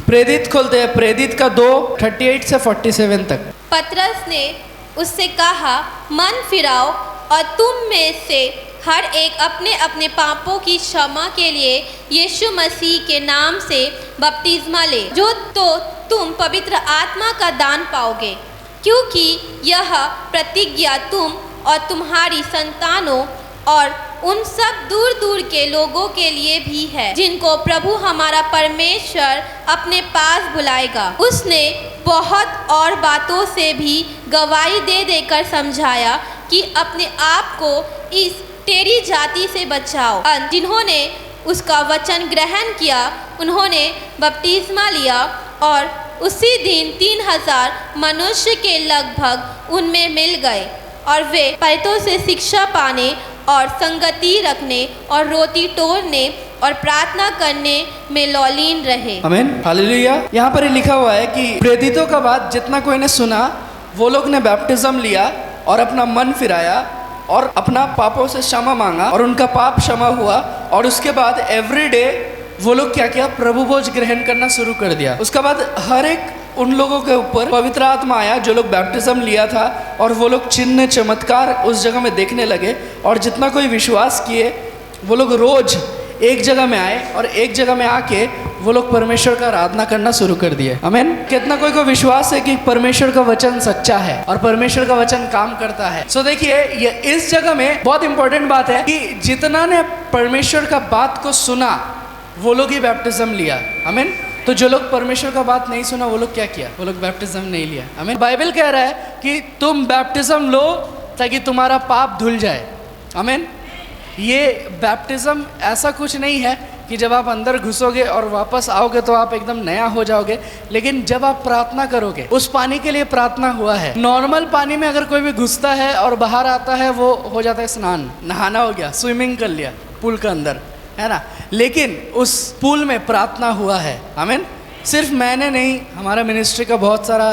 प्रेरित खोलते हैं, प्रेरित का 2:38 से 47 तक। पतरस ने उससे कहा, मन फिराओ और तुम में से हर एक अपने अपने पापों की क्षमा के लिए यीशु मसीह के नाम से बपतिस्मा ले, जो तो तुम पवित्र आत्मा का दान पाओगे, क्योंकि यह प्रतिज्ञा तुम और तुम्हारी संतानों और उन सब दूर दूर के लोगों के लिए भी है, जिनको प्रभु हमारा परमेश्वर अपने पास बुलाएगा। उसने बहुत और बातों से भी गवाही दे देकर समझाया कि अपने आप को इस टेढ़ी जाति से बचाओ। जिन्होंने उसका वचन ग्रहण किया उन्होंने बपतिस्मा लिया और उसी दिन 3000 मनुष्य के लगभग उनमें मिल गए और वे प्रेरितों से शिक्षा पाने और संगति रखने और रोटी तोड़ने और प्रार्थना करने में लौलीन रहे। आमीन, हालेलुया। यहाँ पर लिखा हुआ है कि प्रेरितों का बात जितना कोई ने सुना, वो लोग ने बैप्टिज्म लिया और अपना मन फिराया और अपना पापों से क्षमा मांगा और उनका पाप क्षमा हुआ। और उसके बाद एवरीडे वो लोग क्या किया, प्रभु भोज ग्रहण करना शुरू कर दिया। उसके बाद हर एक उन लोगों के ऊपर पवित्र आत्मा आया जो लोग बैप्टिज्म लिया था, और वो लोग चिन्ह चमत्कार उस जगह में देखने लगे। और जितना कोई विश्वास किए वो लोग रोज एक जगह में आए और एक जगह में आके वो लोग परमेश्वर का आराधना करना शुरू कर दिए। आमीन। कितना कोई को विश्वास है कि परमेश्वर का वचन सच्चा है और परमेश्वर का वचन काम करता है। सो देखिए, ये इस जगह में बहुत इंपॉर्टेंट बात है कि जितना ने परमेश्वर का बात को सुना वो लोग ही बैप्टिज्म लिया। आमीन। तो जो लोग परमेश्वर का बात नहीं सुना वो लोग क्या किया, वो लोग बैप्टिज्म नहीं लिया। आमीन। बाइबल कह रहा है कि तुम बैप्टिज्म लो ताकि तुम्हारा पाप धुल जाए। आमीन। ये बैप्टिज्म ऐसा कुछ नहीं है कि जब आप अंदर घुसोगे और वापस आओगे तो आप एकदम नया हो जाओगे, लेकिन जब आप प्रार्थना करोगे, उस पानी के लिए प्रार्थना हुआ है। नॉर्मल पानी में अगर कोई भी घुसता है और बाहर आता है वो हो जाता है स्नान, नहाना हो गया, स्विमिंग कर लिया पूल के अंदर, है ना। लेकिन उस पूल में प्रार्थना हुआ है। आमीन। सिर्फ मैंने नहीं, हमारा मिनिस्ट्री का बहुत सारा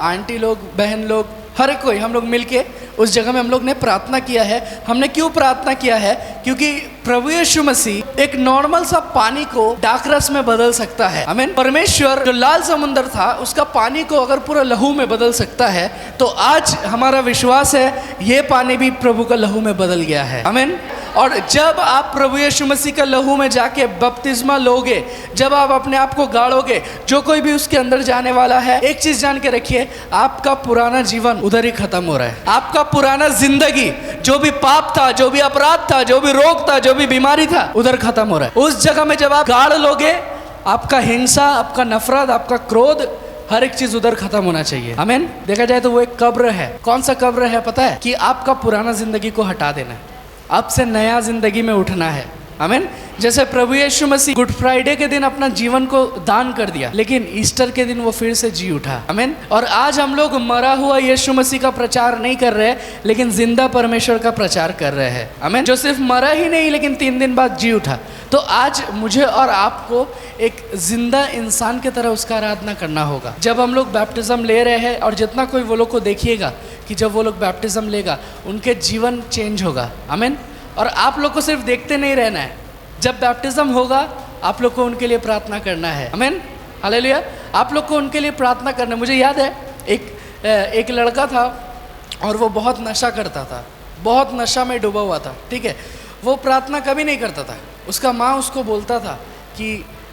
आंटी लोग, बहन लोग, हर कोई, हम लोग मिलके उस जगह में हम लोग ने प्रार्थना किया है। हमने क्यों प्रार्थना किया है? क्योंकि प्रभु यीशु मसीह एक नॉर्मल सा पानी को दाखरस में बदल सकता है। आमीन। परमेश्वर जो लाल समुंदर था उसका पानी को अगर पूरा लहू में बदल सकता है, तो आज हमारा विश्वास है ये पानी भी प्रभु का लहू में बदल गया है। आमीन। और जब आप प्रभु यीशु मसीह का लहू में जाके बपतिस्मा लोगे, जब आप अपने आप को गाड़ोगे, जो कोई भी उसके अंदर जाने वाला है, एक चीज जान के रखिए, आपका पुराना जीवन उधर ही खत्म हो रहा है। आपका पुराना जिंदगी, जो भी पाप था, जो भी अपराध था, जो भी रोग था, जो भी बीमारी था, उधर खत्म हो रहा है। उस जगह में जब आप गाड़ लोगे, आपका हिंसा, आपका नफरत, आपका क्रोध, हर एक चीज उधर खत्म होना चाहिए। आमीन। देखा जाए तो वो एक कब्र है। कौन सा कब्र है पता है? कि आपका पुराना जिंदगी को हटा देना है, आपसे नया जिंदगी में उठना है। आमीन। जैसे प्रभु यीशु मसीह गुड फ्राइडे के दिन अपना जीवन को दान कर दिया, लेकिन ईस्टर के दिन वो फिर से जी उठा। आमीन। और आज हम लोग मरा हुआ यीशु मसीह का प्रचार नहीं कर रहे, लेकिन जिंदा परमेश्वर का प्रचार कर रहे हैं। आमीन। जो सिर्फ मरा ही नहीं, लेकिन 3 दिन बाद जी उठा। तो आज मुझे और आपको एक जिंदा इंसान की तरह उसका आराधना करना होगा। जब हम लोग बैप्टिज्म ले रहे हैं, और जितना कोई वो लोग को देखिएगा कि जब वो लोग बैप्टिज्म लेगा उनके जीवन चेंज होगा। आमीन। और आप लोग को सिर्फ देखते नहीं रहना है, जब बैप्टिज्म होगा आप लोग को उनके लिए प्रार्थना करना है। आमीन। हालेलुया। आप लोग को उनके लिए प्रार्थना करना है। मुझे याद है एक लड़का था और वो बहुत नशा करता था, बहुत नशा में डूबा हुआ था। ठीक है। वो प्रार्थना कभी नहीं करता था। उसका माँ उसको बोलता था कि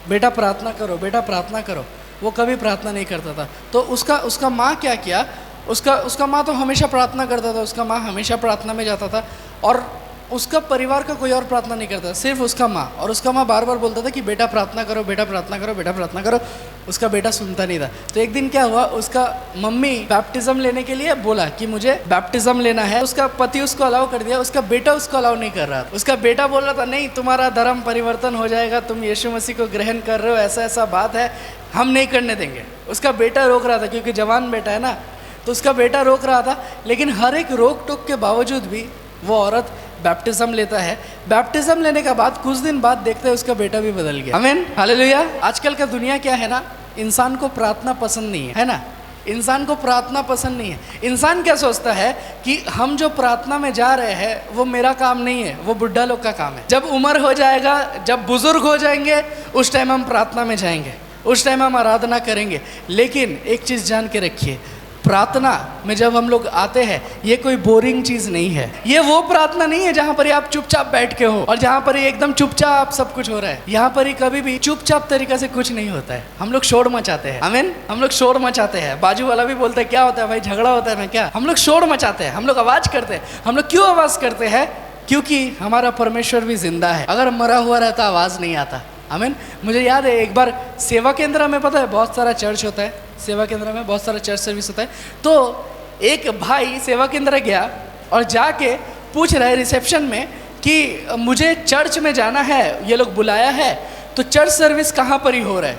बेटा प्रार्थना करो, बेटा प्रार्थना करो। वो कभी प्रार्थना नहीं करता था। तो उसका माँ क्या किया, उसका माँ तो हमेशा प्रार्थना करता था, उसका माँ हमेशा प्रार्थना में जाता था, और उसका परिवार का कोई और प्रार्थना नहीं करता, सिर्फ उसका माँ। और उसका माँ बार बार बोलता था कि बेटा प्रार्थना करो, बेटा प्रार्थना करो, बेटा प्रार्थना करो। उसका बेटा सुनता नहीं था। तो एक दिन क्या हुआ, उसका मम्मी बैप्टिज्म लेने के लिए बोला कि मुझे बैप्टिज्म लेना है। उसका पति उसको अलाउ कर दिया, उसका बेटा उसको अलाउ नहीं कर रहा था। उसका बेटा बोल रहा था, नहीं तुम्हारा धर्म परिवर्तन हो जाएगा, तुम यीशु मसीह को ग्रहण कर रहे हो, ऐसा ऐसा बात है, हम नहीं करने देंगे। उसका बेटा रोक रहा था, क्योंकि जवान बेटा है ना, तो उसका बेटा रोक रहा था। लेकिन हर एक रोक टोक के बावजूद भी वो औरत बैप्टिज्म लेता है। बैप्टिज्म लेने के बाद कुछ दिन बाद देखते हैं उसका बेटा भी बदल गया। आमीन। हालेलुया। आजकल का दुनिया क्या है ना, इंसान को प्रार्थना पसंद नहीं है ना। इंसान को प्रार्थना पसंद नहीं है। इंसान क्या सोचता है कि हम जो प्रार्थना में जा रहे हैं वो मेरा काम नहीं है, वो बुढ़ा लोग का काम है। जब उम्र हो जाएगा, जब बुजुर्ग हो जाएंगे, उस टाइम हम प्रार्थना में जाएंगे। उस टाइम हम आराधना करेंगे। लेकिन एक चीज़ जान के रखिए, प्रार्थना में जब हम लोग आते हैं, ये कोई बोरिंग चीज़ नहीं है। ये वो प्रार्थना नहीं है जहाँ पर आप चुपचाप बैठ के हो और जहाँ पर एकदम चुपचाप सब कुछ हो रहा है। यहाँ पर ही कभी भी चुपचाप तरीका से कुछ नहीं होता है। हम लोग शोर मचाते हैं, आमीन। हम लोग शोर मचाते हैं। बाजू वाला भी बोलता है क्या होता है भाई, झगड़ा होता है ना क्या? हम लोग शोर मचाते हैं, हम लोग आवाज़ करते हैं। हम लोग क्यों आवाज़ करते हैं? क्योंकि हमारा परमेश्वर भी जिंदा है। अगर मरा हुआ रहता आवाज़ नहीं आता, आमीन। मुझे याद है एक बार सेवा केंद्र में, पता है बहुत सारा चर्च होता है, सेवा केंद्र में बहुत सारा चर्च सर्विस होता है। तो एक भाई सेवा केंद्र गया और जाके पूछ रहा है रिसेप्शन में कि मुझे चर्च में जाना है, ये लोग बुलाया है, तो चर्च सर्विस कहाँ पर ही हो रहा है?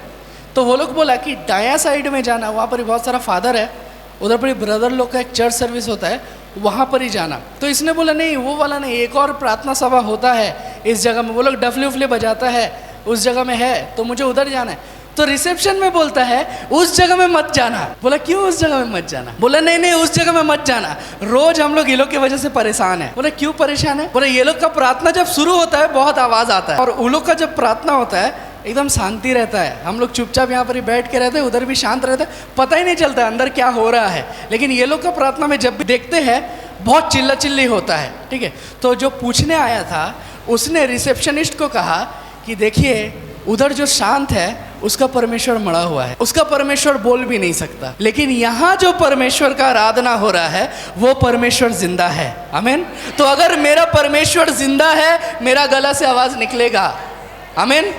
तो वो लोग बोला कि दायां साइड में जाना, वहाँ पर ही बहुत सारा फादर है, उधर पर ही ब्रदर लोग का एक चर्च सर्विस होता है, वहाँ पर ही जाना। तो इसने बोला नहीं वो वाला नहीं, एक और प्रार्थना सभा होता है इस जगह में, वो लोग डफले उफले बजाता है, उस जगह में है, तो मुझे उधर जाना है। तो रिसेप्शन में बोलता है उस जगह में मत जाना। बोला क्यों उस जगह में मत जाना? बोला नहीं नहीं उस जगह में मत जाना, रोज हम लोग ये लोग की वजह से परेशान है। बोला क्यों परेशान है? बोला ये लोग का प्रार्थना जब शुरू होता है बहुत आवाज आता है, और उन लोग का जब प्रार्थना होता है एकदम शांति रहता है। हम लोग चुपचाप यहाँ पर ही बैठ के रहते हैं, उधर भी शांत रहता है, पता ही नहीं चलता अंदर क्या हो रहा है। लेकिन ये लोग का प्रार्थना में जब भी देखते हैं बहुत चिल्ला चिल्ली होता है, ठीक है। तो जो पूछने आया था उसने रिसेप्शनिस्ट को कहा कि देखिए उधर जो शांत है उसका परमेश्वर मरा हुआ है, उसका परमेश्वर बोल भी नहीं सकता, लेकिन यहाँ जो परमेश्वर का आराधना हो रहा है वो परमेश्वर जिंदा है, आमीन। तो अगर मेरा परमेश्वर जिंदा है मेरा गला से आवाज निकलेगा, आमीन।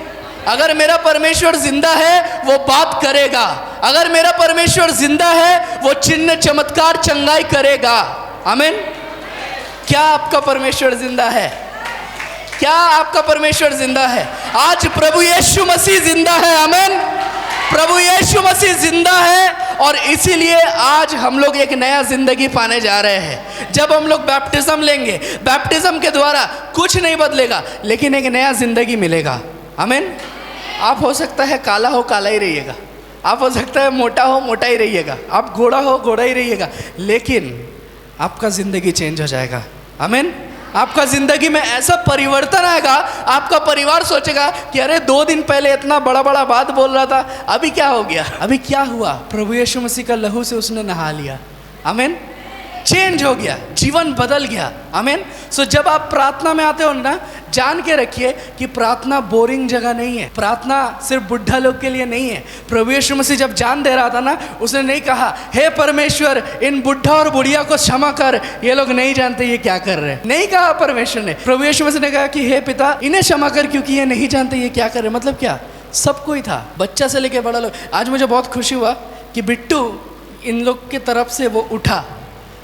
अगर मेरा परमेश्वर जिंदा है वो बात करेगा, अगर मेरा परमेश्वर जिंदा है वो चिन्ह चमत्कार चंगाई करेगा, आमीन। क्या आपका परमेश्वर जिंदा है? क्या आपका परमेश्वर जिंदा है? आज प्रभु यीशु मसीह जिंदा है, आमीन। प्रभु यीशु मसीह जिंदा है और इसीलिए आज हम लोग एक नया जिंदगी पाने जा रहे हैं। जब हम लोग बैप्टिज्म लेंगे, बैप्टिज्म के द्वारा कुछ नहीं बदलेगा लेकिन एक नया जिंदगी मिलेगा, आमीन। आप हो सकता है काला हो काला ही रहिएगा, आप हो सकता है मोटा हो मोटा ही रहिएगा, आप घोड़ा हो घोड़ा ही रहिएगा, लेकिन आपका जिंदगी चेंज हो जाएगा, आमीन। आपका जिंदगी में ऐसा परिवर्तन आएगा, आपका परिवार सोचेगा कि अरे 2 दिन पहले इतना बड़ा बड़ा बात बोल रहा था, अभी क्या हो गया? अभी क्या हुआ? प्रभु यीशु मसीह का लहू से उसने नहा लिया, आमीन। चेंज हो गया, जीवन बदल गया, आमीन। सो जब आप प्रार्थना में आते हो ना, जान के रखिए कि प्रार्थना बोरिंग जगह नहीं है, प्रार्थना सिर्फ बुढ़ा लोग के लिए नहीं है। प्रभु यीशु मसीह जब जान दे रहा था ना, उसने नहीं कहा हे परमेश्वर इन बुढ़ा और बुढ़िया को क्षमा कर, ये लोग नहीं जानते ये क्या कर रहे हैं, नहीं कहा परमेश्वर ने। प्रभु यीशु मसीह ने कहा कि हे पिता इन्हें क्षमा कर क्योंकि ये नहीं जानते ये क्या कर रहे हैं। मतलब क्या? सबको ही था, बच्चा से लेके बड़ा लोग। आज मुझे बहुत खुशी हुआ कि बिट्टू इन लोग की तरफ से वो उठा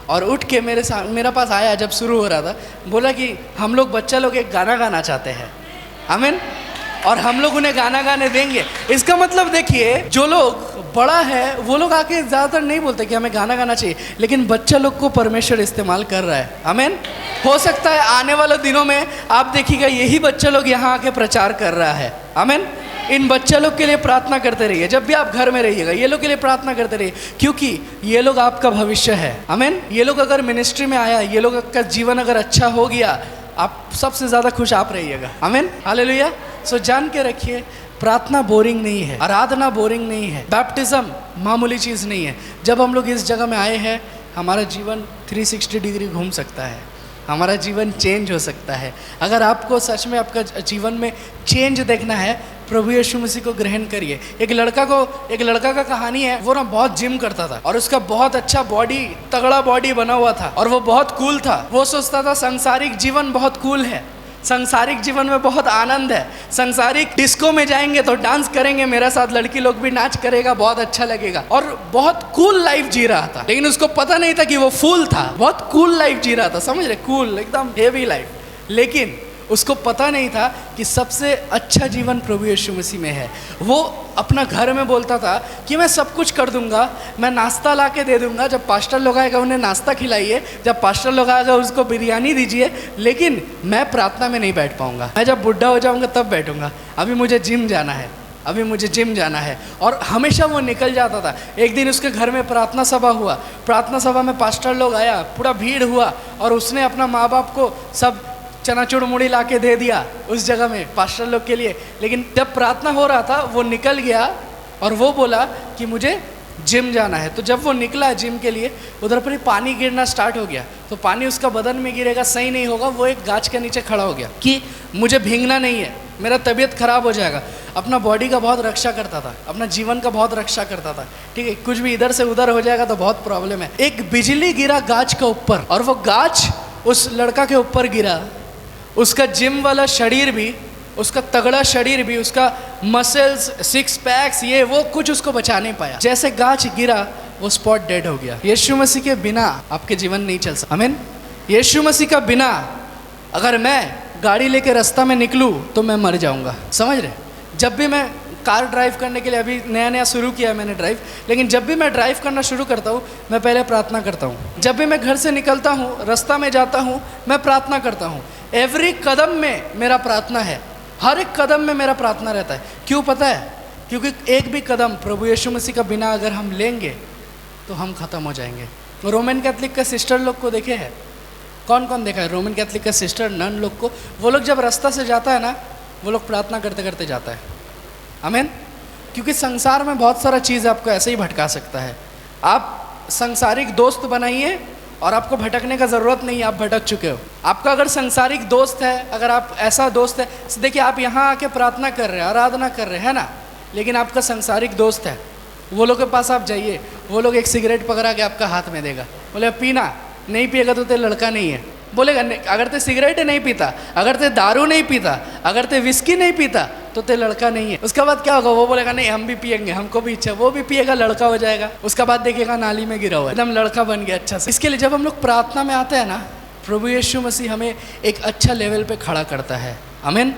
और उठ के मेरा पास आया जब शुरू हो रहा था, बोला कि हम लोग बच्चा लोग एक गाना गाना चाहते हैं, आमीन, और हम लोग उन्हें गाना गाने देंगे। इसका मतलब देखिए जो लोग बड़ा है वो लोग आके ज़्यादातर नहीं बोलते कि हमें गाना गाना चाहिए, लेकिन बच्चा लोग को परमेश्वर इस्तेमाल कर रहा है, आमीन। हो सकता है आने वाले दिनों में आप देखिएगा यही बच्चा लोग यहाँ आके प्रचार कर रहा है, आमीन। इन बच्चा लोग के लिए प्रार्थना करते रहिए, जब भी आप घर में रहिएगा ये लोग के लिए प्रार्थना करते रहिए, क्योंकि ये लोग आपका भविष्य है, आमीन। ये लोग अगर मिनिस्ट्री में आया, ये लोग का जीवन अगर अच्छा हो गया, आप सबसे ज़्यादा खुश आप रहिएगा, आमीन, हालेलुया। सो जान के रखिए प्रार्थना बोरिंग नहीं है, आराधना बोरिंग नहीं है, बैप्टिज्म मामूली चीज़ नहीं है। जब हम लोग इस जगह में आए हैं हमारा जीवन 360 डिग्री घूम सकता है, हमारा जीवन चेंज हो सकता है। अगर आपको सच में आपका जीवन में चेंज देखना है, प्रभु यीशु मसीह को ग्रहण करिए। एक लड़का का कहानी है, वो ना बहुत जिम करता था और उसका बहुत अच्छा बॉडी, तगड़ा बॉडी बना हुआ था और वो बहुत कूल था। वो सोचता था सांसारिक जीवन बहुत कूल है, सांसारिक जीवन में बहुत आनंद है, सांसारिक डिस्को में जाएंगे तो डांस करेंगे मेरे साथ, लड़की लोग भी नाच करेगा, बहुत अच्छा लगेगा, और बहुत कूल लाइफ जी रहा था। लेकिन उसको पता नहीं था कि वो फूल था, बहुत कूल लाइफ जी रहा था, समझ रहे, कूल एकदम हेवी लाइफ। लेकिन उसको पता नहीं था कि सबसे अच्छा जीवन प्रभु यीशु मसीह में है। वो अपना घर में बोलता था कि मैं सब कुछ कर दूंगा, मैं नाश्ता ला के दे दूंगा, जब पास्टर लोग आएगा उन्हें नाश्ता खिलाइए, जब पास्टर लोग आएगा उसको बिरयानी दीजिए, लेकिन मैं प्रार्थना में नहीं बैठ पाऊंगा, मैं जब बुढ़ा हो जाऊंगा तब बैठूंगा, अभी मुझे जिम जाना है, अभी मुझे जिम जाना है। और हमेशा वो निकल जाता था। एक दिन उसके घर में प्रार्थना सभा हुआ, प्रार्थना सभा में पास्टर लोग आया, पूरा भीड़ हुआ और उसने अपना माँ बाप को सब चनाचूर मुड़ी ला के दे दिया उस जगह में पास्टर लोग के लिए। लेकिन जब प्रार्थना हो रहा था वो निकल गया और वो बोला कि मुझे जिम जाना है। तो जब वो निकला जिम के लिए, उधर पर ही पानी गिरना स्टार्ट हो गया। तो पानी उसका बदन में गिरेगा, सही नहीं होगा। वो एक गाछ के नीचे खड़ा हो गया कि मुझे भीगना नहीं है, मेरा तबीयत खराब हो जाएगा। अपना बॉडी का बहुत रक्षा करता था, अपना जीवन का बहुत रक्षा करता था, ठीक है। कुछ भी इधर से उधर हो जाएगा तो बहुत प्रॉब्लम है। एक बिजली गिरा गाछ के ऊपर, और वो गाछ उस लड़का के ऊपर गिरा। उसका जिम वाला शरीर भी, उसका तगड़ा शरीर भी, उसका मसल्स, सिक्स पैक्स, ये वो कुछ उसको बचा नहीं पाया। जैसे गाछ गिरा वो स्पॉट डेड हो गया। यीशु मसीह के बिना आपके जीवन नहीं चल सकता। आमीन। यीशु मसीह का बिना अगर मैं गाड़ी लेके रास्ता में निकलूँ तो मैं मर जाऊंगा, समझ रहे। जब भी मैं कार ड्राइव करने के लिए, अभी नया नया शुरू किया है मैंने ड्राइव, लेकिन जब भी मैं ड्राइव करना शुरू करता हूँ मैं पहले प्रार्थना करता हूँ। जब भी मैं घर से निकलता हूँ, रास्ता में जाता हूँ, मैं प्रार्थना करता हूँ। एवरी कदम में मेरा प्रार्थना है, हर एक कदम में मेरा प्रार्थना रहता है। क्यों पता है? क्योंकि एक भी कदम प्रभु यीशु मसीह का बिना अगर हम लेंगे तो हम ख़त्म हो जाएंगे। रोमन कैथलिक का सिस्टर लोग को देखे हैं? कौन कौन देखा है रोमन कैथलिक का सिस्टर नन लोग को? वो लोग जब रास्ता से जाता है ना, वो लोग प्रार्थना करते करते जाता है। आमीन। क्योंकि संसार में बहुत सारा चीज़ आपको ऐसे ही भटका सकता है। आप सांसारिक दोस्त बनाइए और आपको भटकने का ज़रूरत नहीं है, आप भटक चुके हो। आपका अगर सांसारिक दोस्त है, अगर आप ऐसा दोस्त है, देखिए आप यहाँ आके प्रार्थना कर रहे हैं, आराधना कर रहे हैं ना, लेकिन आपका सांसारिक दोस्त है, वो लोग के पास आप जाइए, वो लोग एक सिगरेट पकड़ा के आपका हाथ में देगा, बोले पीना, नहीं पिएगा तो तेरा लड़का नहीं है। बोलेगा अगर ते सिगरेट नहीं पीता, अगर ते दारू नहीं पीता, अगर ते विस्की नहीं पीता तो ते लड़का नहीं है। उसके बाद क्या होगा? वो बोलेगा नहीं हम भी पिएंगे, हमको भी इच्छा, वो भी पिएगा, लड़का हो जाएगा। उसका बाद देखेगा नाली में गिरा हुआ है, एकदम लड़का बन गया अच्छा से। इसके लिए जब हम लोग प्रार्थना में आते हैं ना, प्रभु यीशु मसीह हमें एक अच्छा लेवल पे खड़ा करता है। आमीन,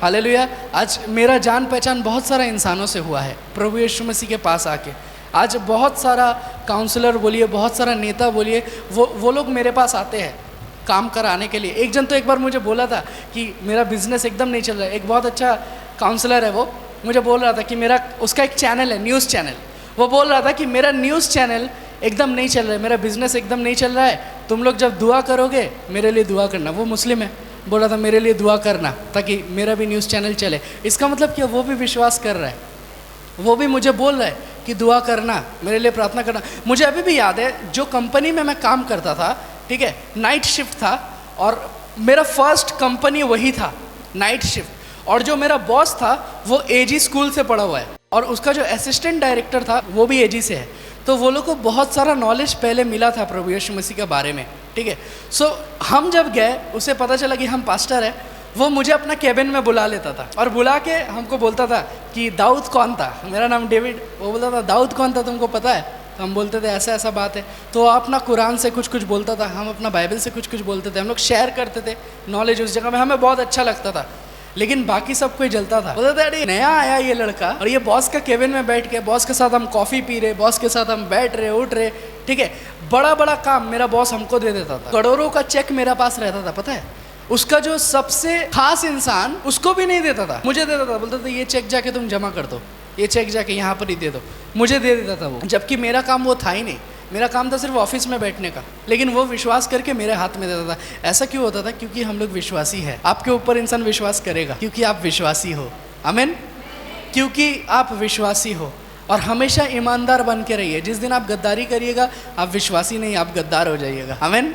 हालेलुया। आज मेरा जान पहचान बहुत सारा इंसानों से हुआ है प्रभु यीशु मसीह के पास आके। आज बहुत सारा काउंसलर बोलिए, बहुत सारा नेता बोलिए, वो लोग मेरे पास आते हैं काम कराने के लिए। एक जन तो एक बार मुझे बोला था कि मेरा बिजनेस एकदम नहीं चल रहा है। एक बहुत अच्छा काउंसलर है, वो मुझे बोल रहा था कि मेरा, उसका एक चैनल है, न्यूज़ चैनल। वो बोल रहा था कि मेरा न्यूज़ चैनल एकदम नहीं चल रहा है, मेरा बिजनेस एकदम नहीं चल रहा है, तुम लोग जब दुआ करोगे मेरे लिए दुआ करना। वो मुस्लिम है, बोल रहा था मेरे लिए दुआ करना ताकि मेरा भी न्यूज़ चैनल चले। इसका मतलब क्या? वो भी विश्वास कर रहा है, वो भी मुझे बोल रहा है कि दुआ करना, मेरे लिए प्रार्थना करना। मुझे अभी भी याद है, जो कंपनी में मैं काम करता था, ठीक है, नाइट शिफ्ट था, और मेरा फर्स्ट कंपनी वही था, नाइट शिफ्ट। और जो मेरा बॉस था वो एजी स्कूल से पढ़ा हुआ है, और उसका जो असिस्टेंट डायरेक्टर था वो भी एजी से है। तो वो लोग को बहुत सारा नॉलेज पहले मिला था प्रभु यीशु मसीह के बारे में, ठीक है। सो हम जब गए, उसे पता चला कि हम पास्टर है, वो मुझे अपना केबिन में बुला लेता था और बुला के हमको बोलता था कि दाऊद कौन था? मेरा नाम डेविड। वो बोलता था दाऊद कौन था तुमको पता है? तो हम बोलते थे ऐसा ऐसा बात है। तो वो अपना कुरान से कुछ कुछ बोलता था, हम अपना बाइबल से कुछ कुछ बोलते थे, हम लोग शेयर करते थे नॉलेज उस जगह में। हमें बहुत अच्छा लगता था, लेकिन बाकी सब कोई जलता था। बोलते थे अरे नया आया ये लड़का, और ये बॉस का केबिन में बैठ के बॉस के साथ हम कॉफ़ी पी रहे, बॉस के साथ हम बैठ रहे, उठ रहे, ठीक है। बड़ा बड़ा काम मेरा बॉस हमको दे देता था, करोड़ों का चेक मेरा पास रहता था, पता है। उसका जो सबसे खास इंसान उसको भी नहीं देता था, मुझे देता था। बोलता था ये चेक जाके तुम जमा कर दो, ये चेक जाके यहाँ पर ही दे दो, मुझे दे देता था वो। जबकि मेरा काम वो था ही नहीं, मेरा काम था सिर्फ ऑफिस में बैठने का, लेकिन वो विश्वास करके मेरे हाथ में देता था। ऐसा क्यों होता था? क्योंकि हम लोग विश्वासी है। आपके ऊपर इंसान विश्वास करेगा क्योंकि आप विश्वासी हो। आमीन। क्योंकि आप विश्वासी हो, और हमेशा ईमानदार बन के रहिए। जिस दिन आप गद्दारी करिएगा, आप विश्वासी नहीं, आप गद्दार हो जाइएगा। आमीन।